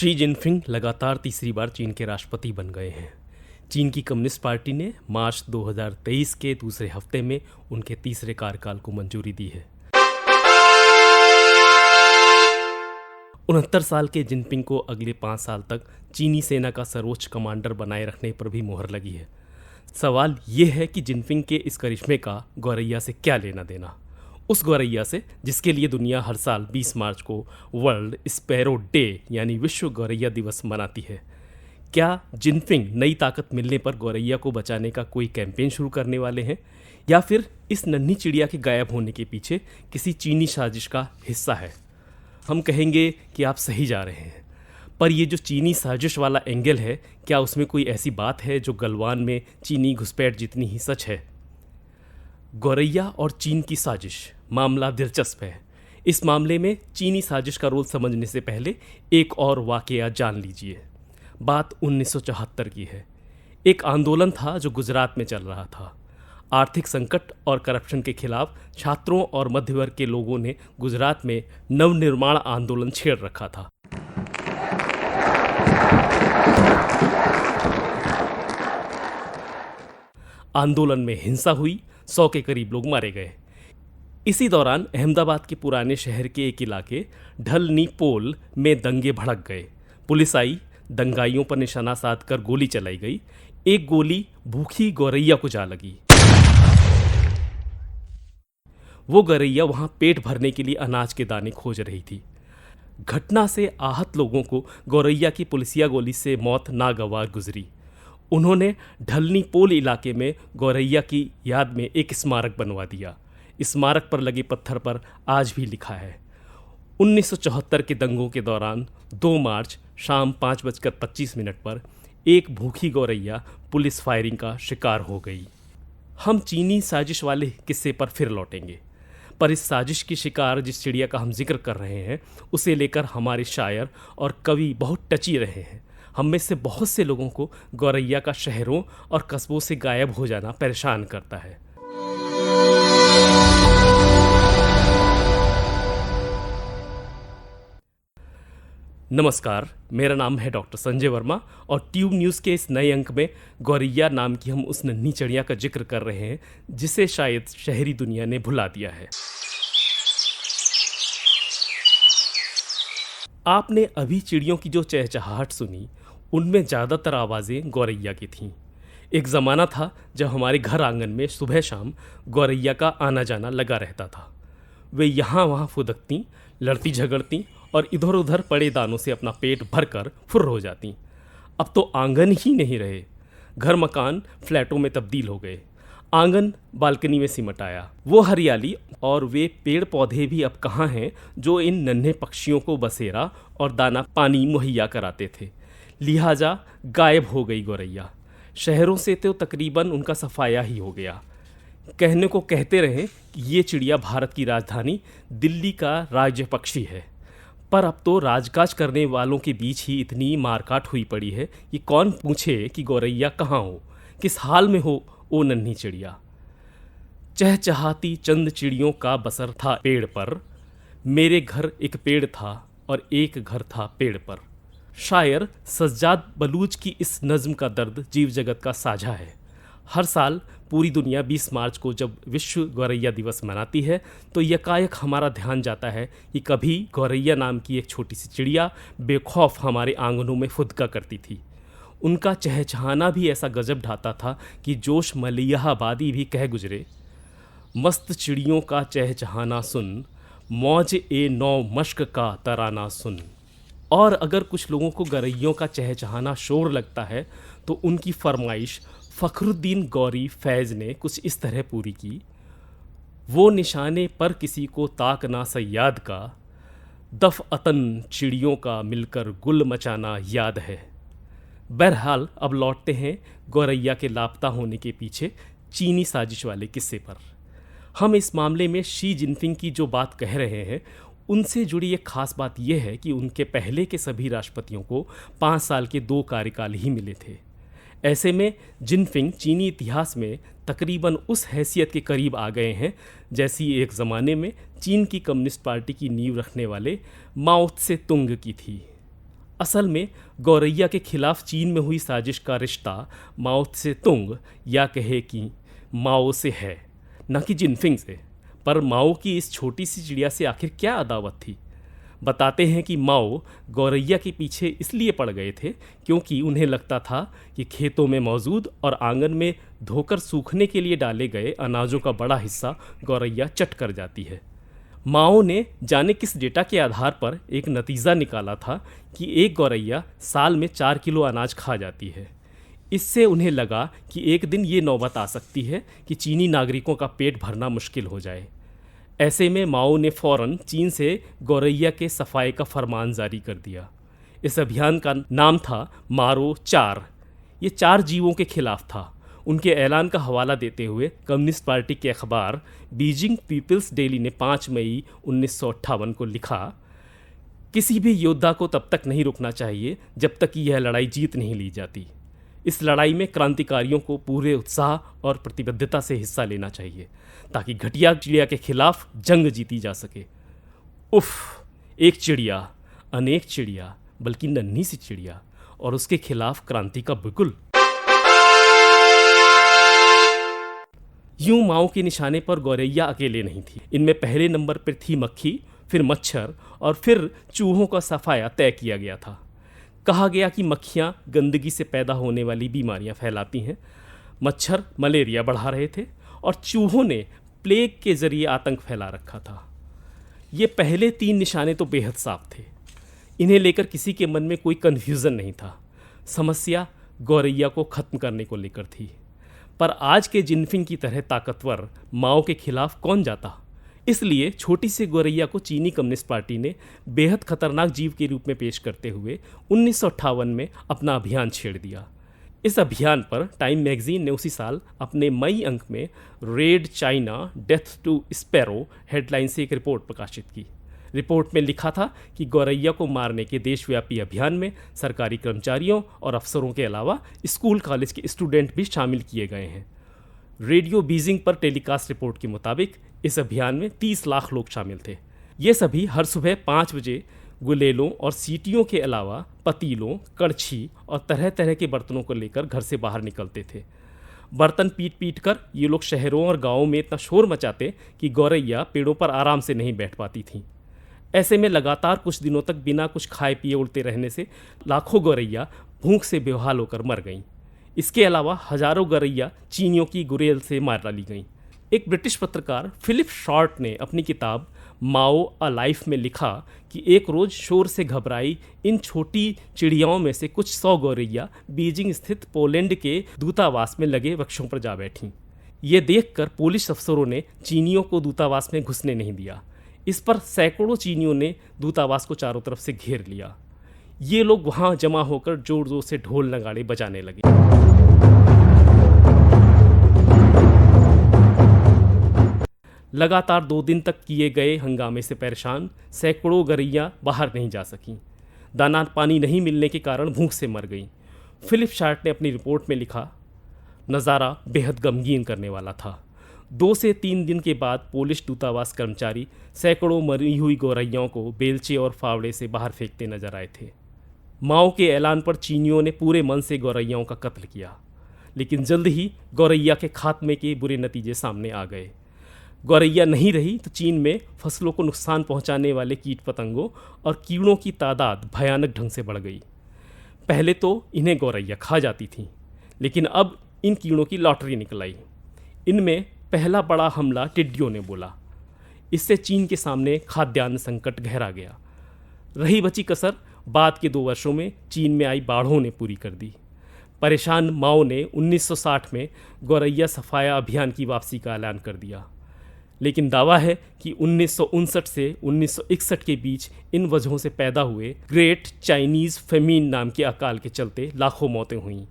Xi Jinping लगातार तीसरी बार चीन के राष्ट्रपति बन गए हैं। चीन की कम्युनिस्ट पार्टी ने मार्च 2023 के दूसरे हफ्ते में उनके तीसरे कार्यकाल को मंजूरी दी है। 69 साल के जिनपिंग को अगले 5 साल तक चीनी सेना का सर्वोच्च कमांडर बनाए रखने पर भी मुहर लगी है। सवाल ये है कि जिनपिंग के इस करिश्मे का गौरैया से क्या लेना देना, उस गौरैया से जिसके लिए दुनिया हर साल 20 मार्च को वर्ल्ड स्पैरो डे यानी विश्व गौरैया दिवस मनाती है। क्या जिनपिंग नई ताकत मिलने पर गौरैया को बचाने का कोई कैंपेन शुरू करने वाले हैं, या फिर इस नन्ही चिड़िया के गायब होने के पीछे किसी चीनी साजिश का हिस्सा है? हम कहेंगे कि आप सही जा रहे हैं, पर ये जो चीनी साजिश वाला एंगल है, क्या उसमें कोई ऐसी बात है जो गलवान में चीनी घुसपैठ जितनी ही सच है? गौरैया और चीन की साजिश मामला दिलचस्प है। इस मामले में चीनी साजिश का रोल समझने से पहले एक और वाकया जान लीजिए। बात 1974 की है। एक आंदोलन था जो गुजरात में चल रहा था। आर्थिक संकट और करप्शन के खिलाफ छात्रों और मध्य वर्ग के लोगों ने गुजरात में नवनिर्माण आंदोलन छेड़ रखा था। आंदोलन में हिंसा हुई, 100 के करीब लोग मारे गए। इसी दौरान अहमदाबाद के पुराने शहर के एक इलाके ढलनी पोल में दंगे भड़क गए। पुलिस आई, दंगाइयों पर निशाना साधकर गोली चलाई गई। एक गोली भूखी गौरैया को जा लगी। वो गौरैया वहां पेट भरने के लिए अनाज के दाने खोज रही थी। घटना से आहत लोगों को गौरैया की पुलिसिया गोली से मौत नागवार गुजरी। उन्होंने ढलनी पोल इलाके में गौरैया की याद में एक स्मारक बनवा दिया। स्मारक पर लगे पत्थर पर आज भी लिखा है, 1974 के दंगों के दौरान 2 मार्च शाम 5:25 पर एक भूखी गौरैया पुलिस फायरिंग का शिकार हो गई। हम चीनी साजिश वाले किस्से पर फिर लौटेंगे, पर इस साजिश की शिकार जिस चिड़िया का हम जिक्र कर रहे हैं, उसे लेकर हमारे शायर और कवि बहुत टची रहे हैं। हम में से बहुत से लोगों को गौरैया का शहरों और कस्बों से गायब हो जाना परेशान करता है। नमस्कार, मेरा नाम है डॉक्टर संजय वर्मा और ट्यूब न्यूज़ के इस नए अंक में गौरैया नाम की हम उस नन्ही चिड़िया का जिक्र कर रहे हैं जिसे शायद शहरी दुनिया ने भुला दिया है। आपने अभी चिड़ियों की जो चहचहाहट सुनी, उनमें ज़्यादातर आवाज़ें गौरैया की थीं। एक ज़माना था जब हमारे घर आंगन में सुबह शाम गौरैया का आना जाना लगा रहता था। वे यहाँ वहाँ फुदकती, लड़ती झगड़ती और इधर उधर पड़े दानों से अपना पेट भरकर फुर्र हो जाती। अब तो आंगन ही नहीं रहे, घर मकान फ्लैटों में तब्दील हो गए। आंगन बालकनी में सिमट आया। वो हरियाली और वे पेड़ पौधे भी अब कहाँ हैं जो इन नन्हे पक्षियों को बसेरा और दाना पानी मुहैया कराते थे। लिहाजा गायब हो गई गौरैया। शहरों से तो तकरीबन उनका सफाया ही हो गया। कहने को कहते रहे कि ये चिड़िया भारत की राजधानी दिल्ली का राज्य पक्षी है, पर अब तो राजकाज करने वालों के बीच ही इतनी मारकाट हुई पड़ी है कि कौन पूछे कि गौरैया कहाँ हो, किस हाल में हो ओ नन्ही चिड़िया। चहचहाती चंद चिड़ियों का बसर था पेड़ पर, मेरे घर एक पेड़ था और एक घर था पेड़ पर। शायर सज्जाद बलूच की इस नज़्म का दर्द जीव जगत का साझा है। हर साल पूरी दुनिया 20 मार्च को जब विश्व गौरैया दिवस मनाती है तो यकायक हमारा ध्यान जाता है कि कभी गौरैया नाम की एक छोटी सी चिड़िया बेखौफ हमारे आंगनों में फुदका करती थी। उनका चहचहाना भी ऐसा गजब ढाता था कि जोश मलियाबादी भी कह गुजरे, मस्त चिड़ियों का चहचहाना सुन, मौज ए नौ मश्क का तराना सुन। और अगर कुछ लोगों को गौरैयों का चहचहाना शोर लगता है तो उनकी फरमाइश फ़खरुद्दीन गौरी फैज़ ने कुछ इस तरह पूरी की, वो निशाने पर किसी को ताकना सयाद का, दफ़अतन चिड़ियों का मिलकर गुल मचाना याद है। बहरहाल अब लौटते हैं गौरैया के लापता होने के पीछे चीनी साजिश वाले किस्से पर। हम इस मामले में शी जिनपिंग की जो बात कह रहे हैं, उनसे जुड़ी एक खास बात यह है कि उनके पहले के सभी राष्ट्रपतियों को 5 साल के 2 कार्यकाल ही मिले थे। ऐसे में जिनपिंग चीनी इतिहास में तकरीबन उस हैसियत के करीब आ गए हैं जैसी एक ज़माने में चीन की कम्युनिस्ट पार्टी की नींव रखने वाले माओ त्से तुंग की थी। असल में गौरैया के खिलाफ चीन में हुई साजिश का रिश्ता माओ से तुंग या कहे कि माओ से है, न कि जिनफिंग से। पर माओ की इस छोटी सी चिड़िया से आखिर क्या अदावत थी? बताते हैं कि माओ गौरैया के पीछे इसलिए पड़ गए थे क्योंकि उन्हें लगता था कि खेतों में मौजूद और आंगन में धोकर सूखने के लिए डाले गए अनाजों का बड़ा हिस्सा गौरैया चट कर जाती है। माओ ने जाने किस डेटा के आधार पर एक नतीजा निकाला था कि एक गौरैया साल में 4 किलो अनाज खा जाती है। इससे उन्हें लगा कि एक दिन ये नौबत आ सकती है कि चीनी नागरिकों का पेट भरना मुश्किल हो जाए। ऐसे में माओ ने फौरन चीन से गौरैया के सफाई का फरमान जारी कर दिया। इस अभियान का नाम था मारो 4। ये 4 जीवों के खिलाफ था। उनके ऐलान का हवाला देते हुए कम्युनिस्ट पार्टी के अखबार बीजिंग पीपल्स डेली ने 5 मई 1958 को लिखा, किसी भी योद्धा को तब तक नहीं रुकना चाहिए जब तक कि यह लड़ाई जीत नहीं ली जाती। इस लड़ाई में क्रांतिकारियों को पूरे उत्साह और प्रतिबद्धता से हिस्सा लेना चाहिए ताकि घटिया चिड़िया के खिलाफ जंग जीती जा सके। उफ, एक चिड़िया, अनेक चिड़िया, बल्कि नन्ही सी चिड़िया और उसके खिलाफ क्रांति का बिगुल। यूं माओ के निशाने पर गौरैया अकेले नहीं थी। इनमें पहले नंबर पर थी मक्खी, फिर मच्छर और फिर चूहों का सफाया तय किया गया था। कहा गया कि मक्खियां गंदगी से पैदा होने वाली बीमारियां फैलाती हैं, मच्छर मलेरिया बढ़ा रहे थे और चूहों ने प्लेग के जरिए आतंक फैला रखा था। ये पहले 3 निशाने तो बेहद साफ थे। इन्हें लेकर किसी के मन में कोई कन्फ्यूज़न नहीं था। समस्या गौरैया को खत्म करने को लेकर थी। पर आज के जिनफिंग की तरह ताकतवर माओ के खिलाफ कौन जाता? इसलिए छोटी सी गौरैया को चीनी कम्युनिस्ट पार्टी ने बेहद खतरनाक जीव के रूप में पेश करते हुए 1958 में अपना अभियान छेड़ दिया। इस अभियान पर टाइम मैगजीन ने उसी साल अपने मई अंक में red China death to sparrow headline से एक रिपोर्ट प्रकाशित की। रिपोर्ट में लिखा था कि गौरैया को मारने के देशव्यापी अभियान में सरकारी कर्मचारियों और अफसरों के अलावा स्कूल कॉलेज के स्टूडेंट भी शामिल किए गए हैं। रेडियो बीजिंग पर टेलीकास्ट रिपोर्ट के मुताबिक इस अभियान में 30 लाख लोग शामिल थे। ये सभी हर सुबह 5 बजे गुलेलों और सीटियों के अलावा पतीलों, कड़छी और तरह तरह के बर्तनों को लेकर घर से बाहर निकलते थे। बर्तन पीट पीट कर ये लोग शहरों और गांवों में इतना शोर मचाते कि गौरैया पेड़ों पर आराम से नहीं बैठ पाती थीं। ऐसे में लगातार कुछ दिनों तक बिना कुछ खाए पिए उड़ते रहने से लाखों गौरैया भूख से बेहाल होकर मर गईं। इसके अलावा हजारों गौरैया चीनियों की गुरेल से मार डाली गईं। एक ब्रिटिश पत्रकार फिलिप शॉर्ट ने अपनी किताब माओ अ लाइफ में लिखा कि एक रोज़ शोर से घबराई इन छोटी चिड़ियाओं में से कुछ 100 गौरैया बीजिंग स्थित पोलैंड के दूतावास में लगे वृक्षों पर जा बैठीं। ये देखकर पुलिस अफसरों ने चीनियों को दूतावास में घुसने नहीं दिया। इस पर सैकड़ों चीनियों ने दूतावास को चारों तरफ से घेर लिया। ये लोग वहाँ जमा होकर जोर जोर से ढोल नगाड़े बजाने लगे। लगातार 2 दिन तक किए गए हंगामे से परेशान सैकड़ों गौरैया बाहर नहीं जा सकीं। दाना पानी नहीं मिलने के कारण भूख से मर गईं। फिलिप शार्ट ने अपनी रिपोर्ट में लिखा, नज़ारा बेहद गमगीन करने वाला था। 2 से 3 दिन के बाद पुलिस दूतावास कर्मचारी सैकड़ों मरी हुई गौरैयाओं को बेलचे और फावड़े से बाहर फेंकते नजर आए थे। माओ के ऐलान पर चीनियों ने पूरे मन से गौरैयाओं का कत्ल किया, लेकिन जल्द ही गौरैया के खात्मे के बुरे नतीजे सामने आ गए। गौरैया नहीं रही तो चीन में फसलों को नुकसान पहुंचाने वाले कीट पतंगों और कीड़ों की तादाद भयानक ढंग से बढ़ गई। पहले तो इन्हें गौरैया खा जाती थीं, लेकिन अब इन कीड़ों की लॉटरी निकल आई। इनमें पहला बड़ा हमला टिड्डियों ने बोला। इससे चीन के सामने खाद्यान्न संकट गहरा गया। रही बची कसर बाद के 2 वर्षों में चीन में आई बाढ़ों ने पूरी कर दी। परेशान माओ ने 1960 में गौरैया सफाया अभियान की वापसी का ऐलान कर दिया, लेकिन दावा है कि 1959 से 1961 के बीच इन वजहों से पैदा हुए ग्रेट चाइनीज़ फेमीन नाम के अकाल के चलते लाखों मौतें हुईं।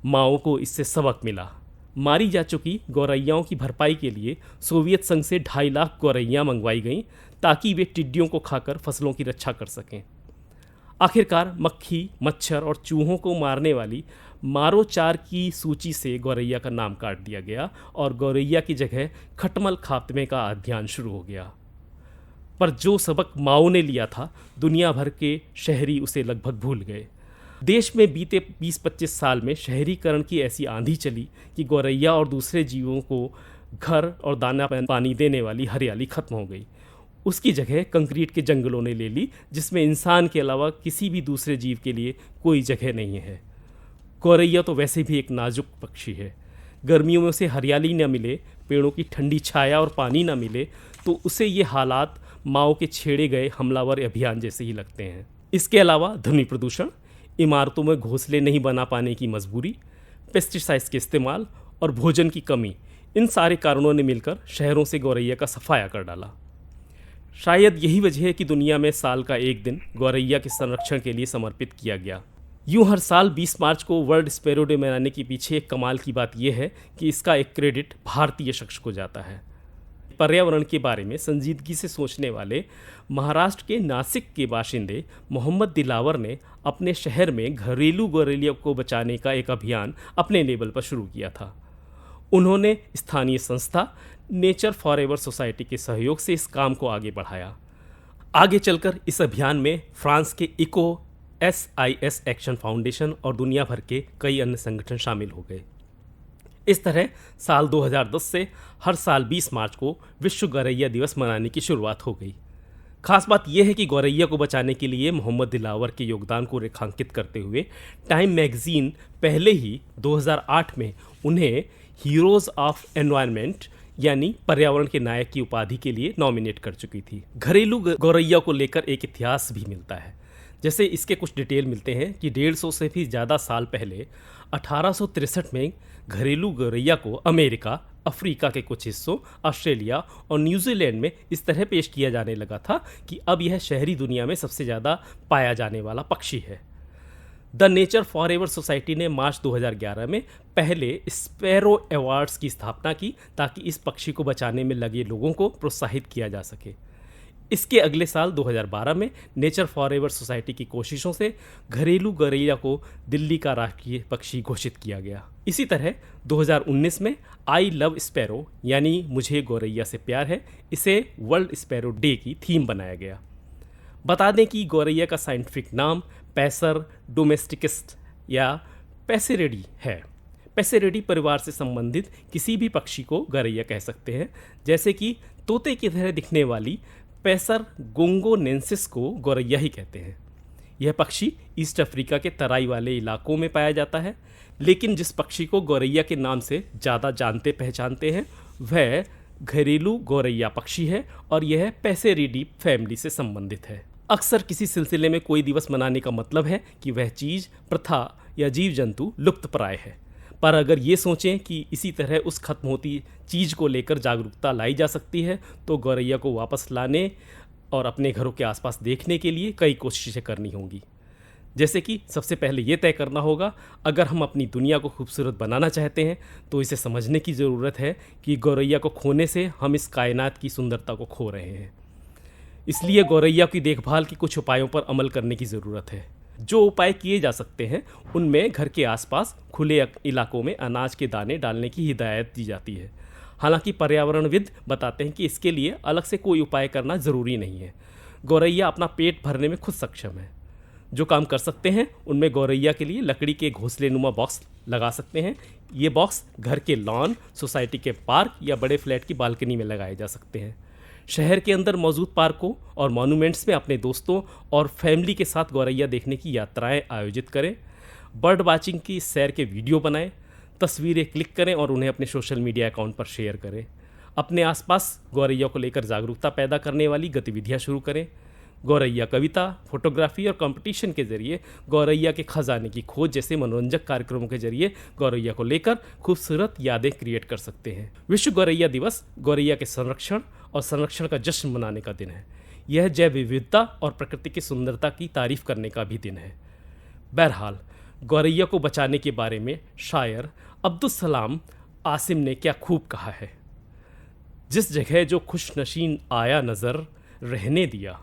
माओ को इससे सबक मिला। मारी जा चुकी गौरैयाओं की भरपाई के लिए सोवियत संघ से 2.5 लाख गौरैयाँ मंगवाई गईं ताकि वे टिड्डियों को खाकर फसलों की रक्षा कर सकें। आखिरकार मक्खी, मच्छर और चूहों को मारने वाली मारो 4 की सूची से गौरैया का नाम काट दिया गया और गौरैया की जगह खटमल खात्मे का अभियान शुरू हो गया। पर जो सबक माओ ने लिया था, दुनिया भर के शहरी उसे लगभग भूल गए। देश में बीते 20-25 साल में शहरीकरण की ऐसी आंधी चली कि गौरैया और दूसरे जीवों को घर और दाना पानी देने वाली हरियाली खत्म हो गई। उसकी जगह कंक्रीट के जंगलों ने ले ली, जिसमें इंसान के अलावा किसी भी दूसरे जीव के लिए कोई जगह नहीं है। गौरैया तो वैसे भी एक नाजुक पक्षी है। गर्मियों में उसे हरियाली न मिले, पेड़ों की ठंडी छाया और पानी न मिले, तो उसे ये हालात माओ के छेड़े गए हमलावर अभियान जैसे ही लगते हैं। इसके अलावा ध्वनि प्रदूषण, इमारतों में घोंसले नहीं बना पाने की मजबूरी, पेस्टिसाइड्स के इस्तेमाल और भोजन की कमी, इन सारे कारणों ने मिलकर शहरों से गौरैया का सफाया कर डाला। शायद यही वजह है कि दुनिया में साल का एक दिन गौरैया के संरक्षण के लिए समर्पित किया गया। यूं हर साल 20 मार्च को वर्ल्ड स्पैरो डे मनाने के पीछे एक कमाल की बात यह है कि इसका एक क्रेडिट भारतीय शख्स को जाता है। पर्यावरण के बारे में संजीदगी से सोचने वाले महाराष्ट्र के नासिक के बाशिंदे मोहम्मद दिलावर ने अपने शहर में घरेलू गौरैया को बचाने का एक अभियान अपने लेवल पर शुरू किया था। उन्होंने स्थानीय संस्था नेचर फॉरएवर सोसाइटी के सहयोग से इस काम को आगे बढ़ाया। आगे चलकर इस अभियान में फ्रांस के इको SIS एक्शन फाउंडेशन और दुनिया भर के कई अन्य संगठन शामिल हो गए। इस तरह साल 2010 से हर साल 20 मार्च को विश्व गौरैया दिवस मनाने की शुरुआत हो गई। खास बात यह है कि गौरैया को बचाने के लिए मोहम्मद दिलावर के योगदान को रेखांकित करते हुए टाइम मैगजीन पहले ही 2008 में उन्हें हीरोज ऑफ एनवायरनमेंट यानी पर्यावरण के नायक की उपाधि के लिए नॉमिनेट कर चुकी थी। घरेलू गौरैया को लेकर एक इतिहास भी मिलता है। जैसे इसके कुछ डिटेल मिलते हैं कि 150 से भी ज़्यादा साल पहले 1863 में घरेलू गौरैया को अमेरिका, अफ्रीका के कुछ हिस्सों, ऑस्ट्रेलिया और न्यूजीलैंड में इस तरह पेश किया जाने लगा था कि अब यह शहरी दुनिया में सबसे ज़्यादा पाया जाने वाला पक्षी है। द नेचर फॉरएवर सोसाइटी ने मार्च 2011 में पहले स्पैरो अवार्ड्स की स्थापना की ताकि इस पक्षी को बचाने में लगे लोगों को प्रोत्साहित किया जा सके। इसके अगले साल 2012 में नेचर फॉरएवर सोसाइटी की कोशिशों से घरेलू गौरैया को दिल्ली का राष्ट्रीय पक्षी घोषित किया गया। इसी तरह 2019 में आई लव स्पैरो यानी मुझे गौरैया से प्यार है, इसे वर्ल्ड स्पैरो डे की थीम बनाया गया। बता दें कि गौरैया का साइंटिफिक नाम पैसर डोमेस्टिकस या पैसेरेडी है। पैसेरेडी परिवार से संबंधित किसी भी पक्षी को गौरैया कह सकते हैं, जैसे कि तोते की तरह दिखने वाली पैसर गोंगोनेंसिस को गौरैया ही कहते हैं। यह पक्षी ईस्ट अफ्रीका के तराई वाले इलाकों में पाया जाता है, लेकिन जिस पक्षी को गौरैया के नाम से ज़्यादा जानते पहचानते हैं वह घरेलू गौरैया पक्षी है और यह पैसेरिडी फैमिली से संबंधित है। अक्सर किसी सिलसिले में कोई दिवस मनाने का मतलब है कि वह चीज़, प्रथा या जीव जंतु लुप्तप्राय है। पर अगर ये सोचें कि इसी तरह उस खत्म होती चीज़ को लेकर जागरूकता लाई जा सकती है, तो गौरैया को वापस लाने और अपने घरों के आसपास देखने के लिए कई कोशिशें करनी होंगी। जैसे कि सबसे पहले ये तय करना होगा, अगर हम अपनी दुनिया को खूबसूरत बनाना चाहते हैं तो इसे समझने की ज़रूरत है कि गौरैया को खोने से हम इस कायनात की सुंदरता को खो रहे हैं। इसलिए गौरैया की देखभाल की कुछ उपायों पर अमल करने की ज़रूरत है। जो उपाय किए जा सकते हैं उनमें घर के आसपास खुले इलाकों में अनाज के दाने डालने की हिदायत दी जाती है। हालांकि पर्यावरणविद बताते हैं कि इसके लिए अलग से कोई उपाय करना ज़रूरी नहीं है। गौरैया अपना पेट भरने में खुद सक्षम है। जो काम कर सकते हैं उनमें गौरैया के लिए लकड़ी के घोंसले नुमा बॉक्स लगा सकते हैं। ये बॉक्स घर के लॉन, सोसाइटी के पार्क या बड़े फ्लैट की बालकनी में लगाए जा सकते हैं। शहर के अंदर मौजूद पार्कों और मॉन्यूमेंट्स में अपने दोस्तों और फैमिली के साथ गौरैया देखने की यात्राएं आयोजित करें। बर्ड वाचिंग की सैर के वीडियो बनाएं, तस्वीरें क्लिक करें और उन्हें अपने सोशल मीडिया अकाउंट पर शेयर करें। अपने आसपास गौरैया को लेकर जागरूकता पैदा करने वाली गतिविधियां शुरू करें। गौरैया कविता, फोटोग्राफी और कंपटीशन के जरिए गौरैया के खजाने की खोज जैसे मनोरंजक कार्यक्रमों के जरिए गौरैया को लेकर खूबसूरत यादें क्रिएट कर सकते हैं। विश्व गौरैया दिवस गौरैया के संरक्षण और संरक्षण का जश्न मनाने का दिन है। यह जैव विविधता और प्रकृति की सुंदरता की तारीफ करने का भी दिन है। बहरहाल गौरैया को बचाने के बारे में शायर अब्दुल सलाम आसिम ने क्या खूब कहा है, जिस जगह जो खुशनशीन आया नज़र रहने दिया,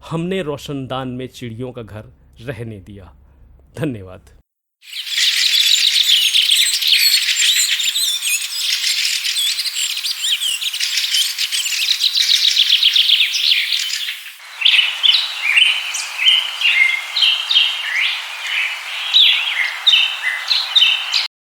हमने रोशनदान में चिड़ियों का घर रहने दिया। धन्यवाद।